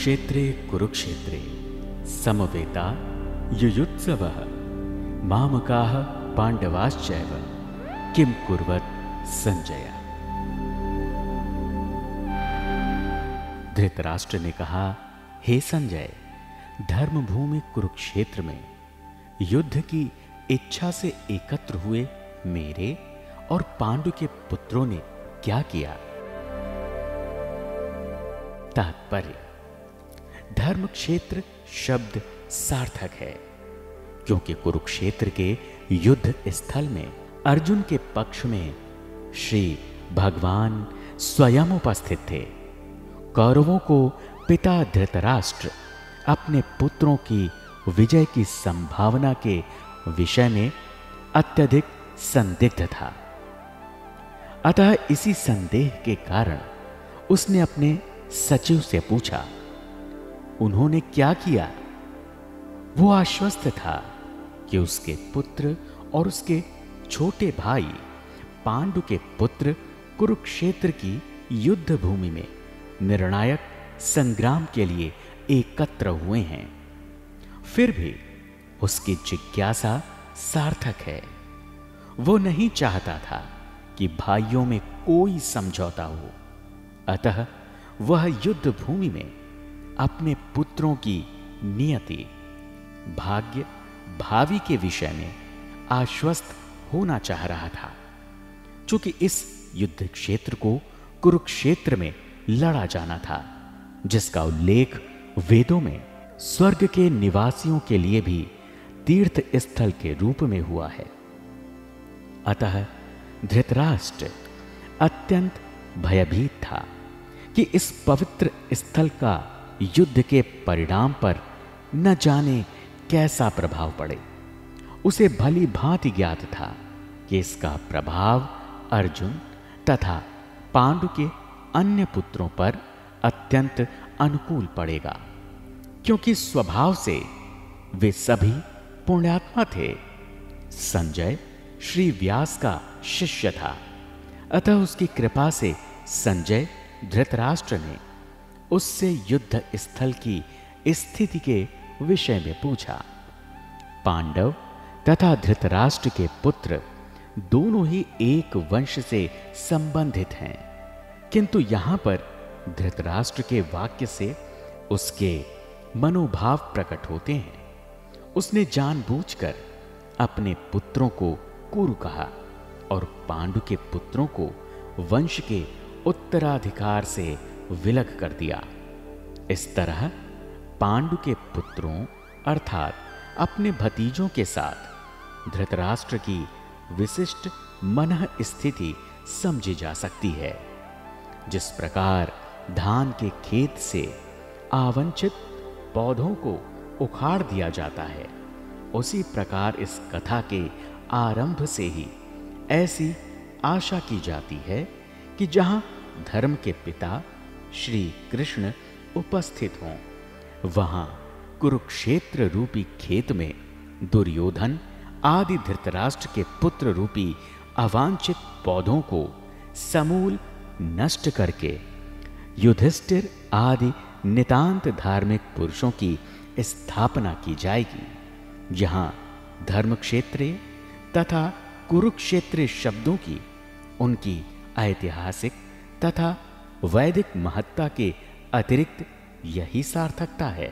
धर्मक्षेत्रे कुरुक्षेत्रे समवेता युयुत्सवः मामकाः पांडवाश्चैव किम कुर्वत संजय। धृतराष्ट्र ने कहा, हे संजय, धर्मभूमि कुरुक्षेत्र में युद्ध की इच्छा से एकत्र हुए मेरे और पांडु के पुत्रों ने क्या किया। तात्पर्य: धर्म क्षेत्र शब्द सार्थक है क्योंकि कुरुक्षेत्र के युद्ध स्थल में अर्जुन के पक्ष में श्री भगवान स्वयं उपस्थित थे। कौरवों को पिता धृतराष्ट्र अपने पुत्रों की विजय की संभावना के विषय में अत्यधिक संदिग्ध था। अतः इसी संदेह के कारण उसने अपने सचिव से पूछा। उन्होंने क्या किया? वो आश्वस्त था कि उसके पुत्र और उसके छोटे भाई पांडु के पुत्र कुरुक्षेत्र की युद्ध भूमि में निर्णायक संग्राम के लिए एकत्र हुए हैं। फिर भी उसकी जिज्ञासा सार्थक है। वो नहीं चाहता था कि भाइयों में कोई समझौता हो। अतः वह युद्ध भूमि में अपने पुत्रों की नियति, भाग्य, भावी के विषय में आश्वस्त होना चाह रहा था। चूंकि इस युद्ध क्षेत्र को कुरुक्षेत्र में लड़ा जाना था, जिसका उल्लेख वेदों में स्वर्ग के निवासियों के लिए भी तीर्थ स्थल के रूप में हुआ है। अतः धृतराष्ट्र अत्यंत भयभीत था कि इस पवित्र स्थल का युद्ध के परिणाम पर न जाने कैसा प्रभाव पड़े। उसे भली भांति ज्ञात था कि इसका प्रभाव अर्जुन तथा पांडु के अन्य पुत्रों पर अत्यंत अनुकूल पड़ेगा, क्योंकि स्वभाव से वे सभी पुण्यात्मा थे। संजय श्री व्यास का शिष्य था। अतः उसकी कृपा से संजय धृतराष्ट्र ने उससे युद्ध स्थल की स्थिति के विषय में पूछा। पांडव तथा धृतराष्ट्र के पुत्र दोनों ही एक वंश से संबंधित हैं, किंतु यहां पर धृतराष्ट्र के वाक्य से उसके मनोभाव प्रकट होते हैं। उसने जानबूझकर अपने पुत्रों को कुरु कहा और पांडु के पुत्रों को वंश के उत्तराधिकार से विलग कर दिया। इस तरह पांडु के पुत्रों अर्थात अपने भतीजों के साथ धृतराष्ट्र की विशिष्ट मनः स्थिति समझी जा सकती है। जिस प्रकार धान के खेत से आवांछित पौधों को उखाड़ दिया जाता है, उसी प्रकार इस कथा के आरंभ से ही ऐसी आशा की जाती है कि जहां धर्म के पिता श्री कृष्ण उपस्थित हों, वहां कुरुक्षेत्र रूपी खेत में दुर्योधन आदि धृतराष्ट्र के पुत्र रूपी अवांछित पौधों को समूल नष्ट करके युधिष्ठिर आदि नितांत धार्मिक पुरुषों की स्थापना की जाएगी। जहां धर्मक्षेत्रे तथा कुरुक्षेत्र शब्दों की उनकी ऐतिहासिक तथा वैदिक महत्ता के अतिरिक्त यही सार्थकता है।